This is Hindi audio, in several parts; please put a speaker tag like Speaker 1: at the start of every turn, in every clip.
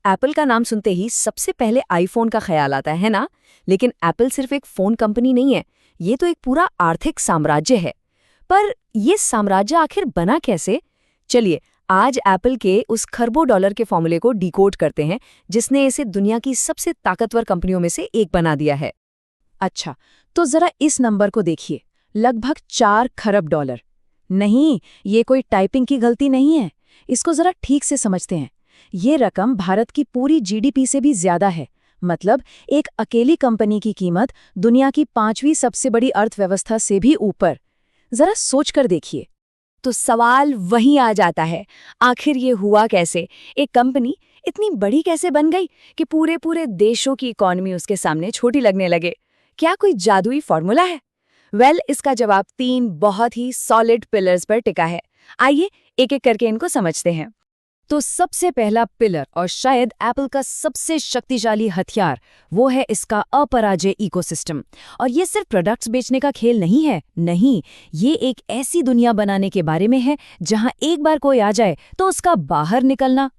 Speaker 1: एप्पल का नाम सुनते ही सबसे पहले आईफोन का ख्याल आता है ना? लेकिन एप्पल सिर्फ एक फोन कंपनी नहीं है, ये तो एक पूरा आर्थिक साम्राज्य है। पर ये साम्राज्य आखिर बना कैसे? चलिए, आज एप्पल के उस खरबों डॉलर के फॉर्मूले को डिकोड करते हैं, जिसने इसे दुनिया की सबसे ताकतवर कंपनियों में से एक बना दिया है।
Speaker 2: अच्छा, तो जरा इस नंबर को देखिए, लगभग 4 खरब डॉलर। नहीं, ये कोई टाइपिंग की गलती नहीं है। इसको जरा ठीक से समझते हैं। ये रकम भारत की पूरी जीडीपी से भी ज्यादा है। मतलब एक अकेली कंपनी की कीमत दुनिया की 5वीं सबसे बड़ी अर्थव्यवस्था से भी ऊपर। जरा सोच कर देखिए।
Speaker 1: तो सवाल वहीं आ जाता है, आखिर ये हुआ कैसे? एक कंपनी इतनी बड़ी कैसे बन गई कि पूरे पूरे देशों की इकॉनमी उसके सामने छोटी लगने लगे? क्या कोई जादुई फॉर्मूला है? इसका जवाब 3 बहुत ही सॉलिड पिलर्स पर टिका है। आइए एक एक करके इनको समझते हैं। तो सबसे पहला पिलर, और शायद एप्पल का सबसे शक्तिशाली हथियार, वो है इसका अपराजेय इकोसिस्टम। और ये सिर्फ प्रोडक्ट्स बेचने का खेल नहीं है, नहीं, ये एक ऐसी दुनिया बनाने के बारे में है जहां एक बार कोई आ जाए तो उसका बाहर निकलना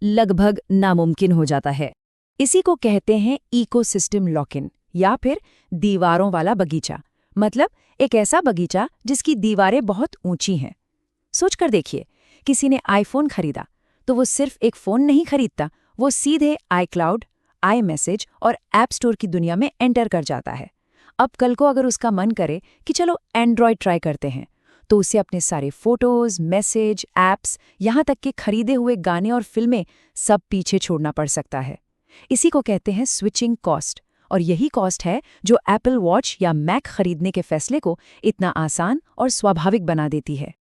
Speaker 1: लगभग नामुमकिन हो जाता है। इसी को कहते हैं इकोसिस्टम लॉक इन, या फिर दीवारों वाला बगीचा। मतलब एक ऐसा बगीचा जिसकी दीवारें बहुत ऊंची हैं। सोच कर देखिए, किसी ने आईफोन खरीदा तो वो सिर्फ एक फ़ोन नहीं खरीदता, वो सीधे iCloud, iMessage और ऐप स्टोर की दुनिया में एंटर कर जाता है। अब कल को अगर उसका मन करे कि चलो एंड्रॉयड ट्राई करते हैं, तो उसे अपने सारे फोटोज़, मैसेज, ऐप्स, यहाँ तक कि खरीदे हुए गाने और फिल्में सब पीछे छोड़ना पड़ सकता है। इसी को कहते हैं स्विचिंग कॉस्ट, और यही कॉस्ट है जो एप्पल वॉच या मैक खरीदने के फैसले को इतना आसान और स्वाभाविक बना देती है।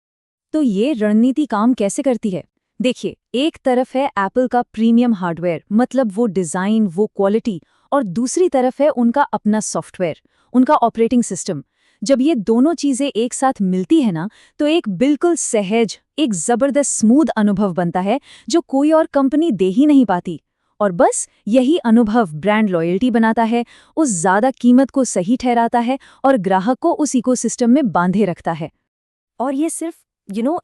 Speaker 2: तो ये रणनीति काम कैसे करती है? देखिए, एक तरफ है एप्पल का प्रीमियम हार्डवेयर, मतलब वो डिज़ाइन, वो क्वालिटी, और दूसरी तरफ है उनका अपना सॉफ्टवेयर, उनका ऑपरेटिंग सिस्टम। जब ये दोनों चीज़ें एक साथ मिलती है ना, तो एक बिल्कुल सहज, एक ज़बरदस्त स्मूथ अनुभव बनता है जो कोई और कंपनी दे ही नहीं पाती। और बस यही अनुभव ब्रांड लॉयल्टी बनाता है, उस ज़्यादा कीमत को सही ठहराता है और ग्राहक को उस इकोसिस्टम में बांधे रखता है।
Speaker 1: और ये सिर्फ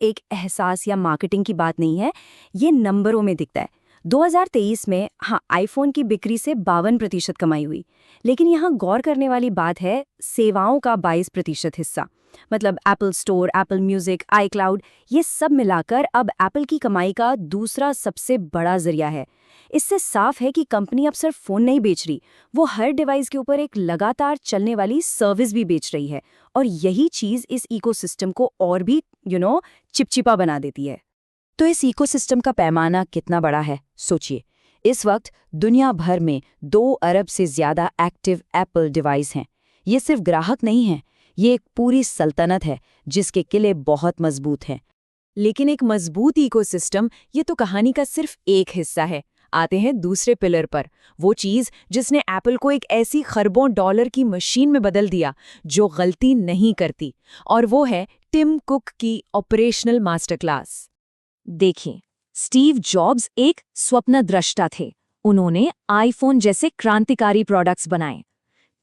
Speaker 1: एक एहसास या मार्केटिंग की बात नहीं है, ये नंबरों में दिखता है। 2023 में आईफोन की बिक्री से 52% कमाई हुई। लेकिन यहाँ गौर करने वाली बात है सेवाओं का 22% हिस्सा। मतलब Apple store, Apple music, iCloud, ये सब मिलाकर अब एप्पल की कमाई का दूसरा सबसे बड़ा जरिया है। इससे साफ है कि कंपनी अब सिर्फ फोन नहीं बेच रही, वो हर डिवाइस के ऊपर एक लगातार चलने वाली सर्विस भी बेच रही है। और यही चीज इस इकोसिस्टम को और भी चिपचिपा बना देती है। तो इस इकोसिस्टम का पैमाना कितना बड़ा है, सोचिए। इस वक्त दुनिया भर में 2 अरब से ज्यादा एक्टिव एप्पल डिवाइस हैं। ये सिर्फ ग्राहक नहीं है, ये एक पूरी सल्तनत है जिसके किले बहुत मजबूत हैं। लेकिन एक मजबूत इकोसिस्टम ये तो कहानी का सिर्फ एक हिस्सा है। आते हैं दूसरे पिलर पर, वो चीज जिसने एप्पल को एक ऐसी खरबों डॉलर की मशीन में बदल दिया जो गलती नहीं करती, और वो है टिम कुक की ऑपरेशनल मास्टर क्लास।
Speaker 2: देखिए, स्टीव जॉब्स एक स्वप्नद्रष्टा थे। उन्होंने आईफोन जैसे क्रांतिकारी प्रोडक्ट्स बनाए।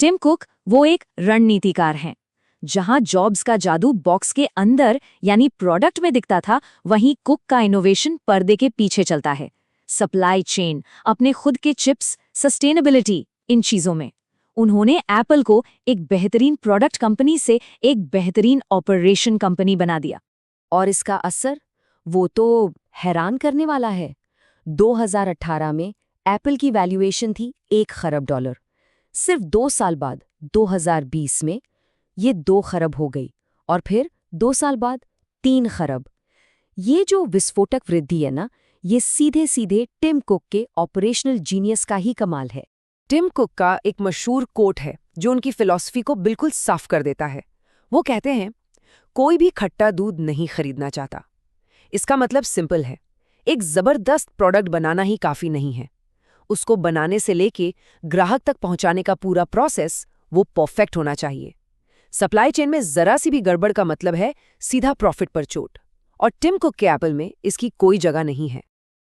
Speaker 2: टिम कुक वो एक रणनीतिकार हैं। जहां जॉब्स का जादू बॉक्स के अंदर यानी प्रोडक्ट में दिखता था, वहीं कुक का इनोवेशन पर्दे के पीछे चलता है। सप्लाई चेन, अपने खुद के चिप्स, सस्टेनेबिलिटी, इन चीजों में उन्होंने एप्पल को एक बेहतरीन प्रोडक्ट कंपनी से एक बेहतरीन ऑपरेशन कंपनी बना दिया।
Speaker 1: और इसका असर वो तो हैरान करने वाला है। 2018 में एप्पल की वैल्यूएशन थी 1 खरब डॉलर। सिर्फ 2 साल बाद 2020 में ये 2 खरब हो गई, और फिर 2 साल बाद 3 खरब। ये जो विस्फोटक वृद्धि है ना, ये सीधे सीधे टिम कुक के ऑपरेशनल जीनियस का ही कमाल है। टिम कुक का एक मशहूर कोट है जो उनकी फिलॉसफी को बिल्कुल साफ कर देता है। वो कहते हैं, कोई भी खट्टा दूध नहीं खरीदना चाहता। इसका मतलब सिंपल है, एक जबरदस्त प्रोडक्ट बनाना ही काफी नहीं है। उसको बनाने से लेके ग्राहक तक पहुंचाने का पूरा प्रोसेस वो परफेक्ट होना चाहिए। सप्लाई चेन में जरा सी भी गड़बड़ का मतलब है सीधा प्रॉफिट पर चोट, और टिम कुक के एप्पल में इसकी कोई जगह नहीं है।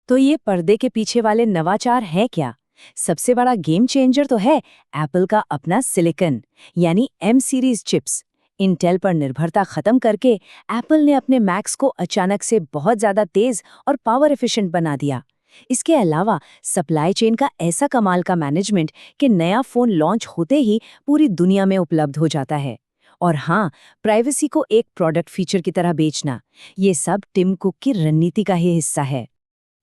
Speaker 2: तो ये पर्दे के पीछे वाले नवाचार है क्या? सबसे बड़ा गेम चेंजर तो है एप्पल का अपना सिलिकॉन, यानी M सीरीज चिप्स। इंटेल पर निर्भरता खत्म करके एप्पल ने अपने मैक्स को अचानक से बहुत ज्यादा तेज और पावर एफिशिएंट बना दिया। इसके अलावा सप्लाई चेन का ऐसा कमाल का मैनेजमेंट कि नया फोन लॉन्च होते ही पूरी दुनिया में उपलब्ध हो जाता है। और हाँ, प्राइवेसी को एक प्रोडक्ट फीचर की तरह बेचना, ये सब टिम कुक की रणनीति का ही हिस्सा है।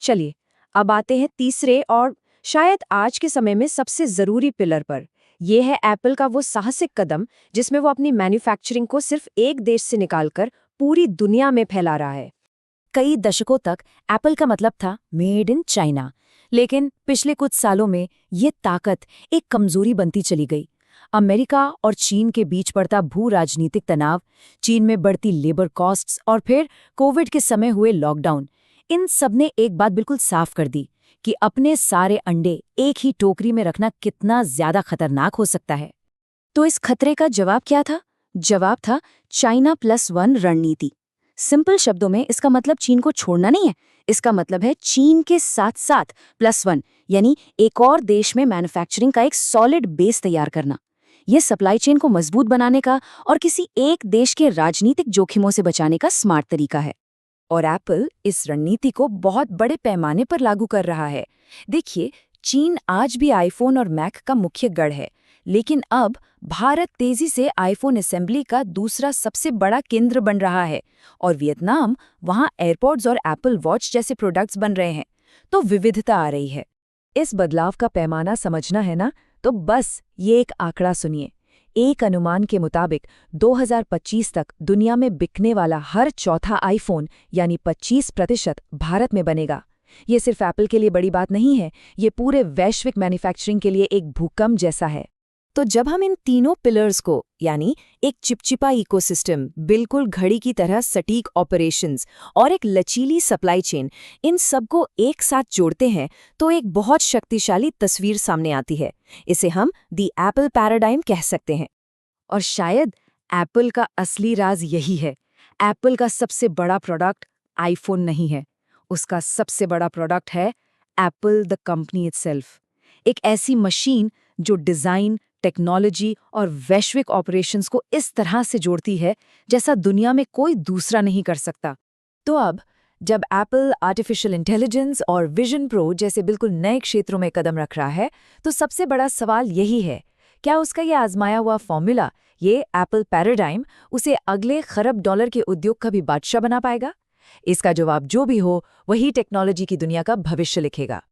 Speaker 3: चलिए, अब आते हैं तीसरे और शायद आज के समय में सबसे जरूरी पिलर पर। यह है एप्पल का वो साहसिक कदम जिसमें वो अपनी मैन्युफैक्चरिंग को सिर्फ एक देश से निकालकर पूरी दुनिया में फैला रहा है।
Speaker 2: कई दशकों तक एप्पल का मतलब था मेड इन चाइना, लेकिन पिछले कुछ सालों में ये ताकत एक कमजोरी बनती चली गई। अमेरिका और चीन के बीच बढ़ता भू राजनीतिक तनाव, चीन में बढ़ती लेबर कॉस्ट्स और फिर कोविड के समय हुए लॉकडाउन, इन सब ने एक बात बिल्कुल साफ कर दी कि अपने सारे अंडे एक ही टोकरी में रखना कितना ज्यादा खतरनाक हो सकता है। तो इस खतरे का जवाब क्या था? जवाब था चाइना प्लस वन रणनीति। सिंपल शब्दों में इसका मतलब चीन को छोड़ना नहीं है, इसका मतलब है चीन के साथ साथ प्लस वन, यानी एक और देश में मैन्युफैक्चरिंग का एक सॉलिड बेस तैयार करना। यह सप्लाई चेन को मजबूत बनाने का और किसी एक देश के राजनीतिक जोखिमों से बचाने का स्मार्ट तरीका है। और एप्पल इस रणनीति को बहुत बड़े पैमाने पर लागू कर रहा है। देखिए, चीन आज भी आईफोन और मैक का मुख्य गढ़ है, लेकिन अब भारत तेजी से आईफोन असेंबली का दूसरा सबसे बड़ा केंद्र बन रहा है और वियतनाम, वहां एयरपॉड्स और एप्पल वॉच जैसे प्रोडक्ट्स बन रहे हैं। तो विविधता आ रही है।
Speaker 3: इस बदलाव का पैमाना समझना है ना, तो बस ये एक आंकड़ा सुनिए। एक अनुमान के मुताबिक 2025 तक दुनिया में बिकने वाला हर चौथा आईफोन यानी 25% भारत में बनेगा। ये सिर्फ एप्पल के लिए बड़ी बात नहीं है, ये पूरे वैश्विक मैन्युफैक्चरिंग के लिए एक भूकंप जैसा है।
Speaker 2: तो जब हम इन तीनों पिलर्स को, यानी एक चिपचिपा इकोसिस्टम, बिल्कुल घड़ी की तरह सटीक ऑपरेशंस और एक लचीली सप्लाई चेन, इन सब को एक साथ जोड़ते हैं तो एक बहुत शक्तिशाली तस्वीर सामने आती है। इसे हम दी एप्पल पैराडाइम कह सकते हैं।
Speaker 3: और शायद एप्पल का असली राज यही है। एप्पल का सबसे बड़ा प्रोडक्ट आईफोन नहीं है, उसका सबसे बड़ा प्रोडक्ट है एप्पल द कंपनी इटसेल्फ। एक ऐसी मशीन जो डिजाइन, टेक्नोलॉजी और वैश्विक ऑपरेशंस को इस तरह से जोड़ती है जैसा दुनिया में कोई दूसरा नहीं कर सकता।
Speaker 2: तो अब जब एप्पल आर्टिफिशियल इंटेलिजेंस और विजन प्रो जैसे बिल्कुल नए क्षेत्रों में कदम रख रहा है, तो सबसे बड़ा सवाल यही है, क्या उसका ये आजमाया हुआ फॉर्मूला, ये एप्पल पैराडाइम, उसे अगले खरब डॉलर के उद्योग का भी बादशाह बना पाएगा? इसका जवाब जो भी हो, वही टेक्नोलॉजी की दुनिया का भविष्य लिखेगा।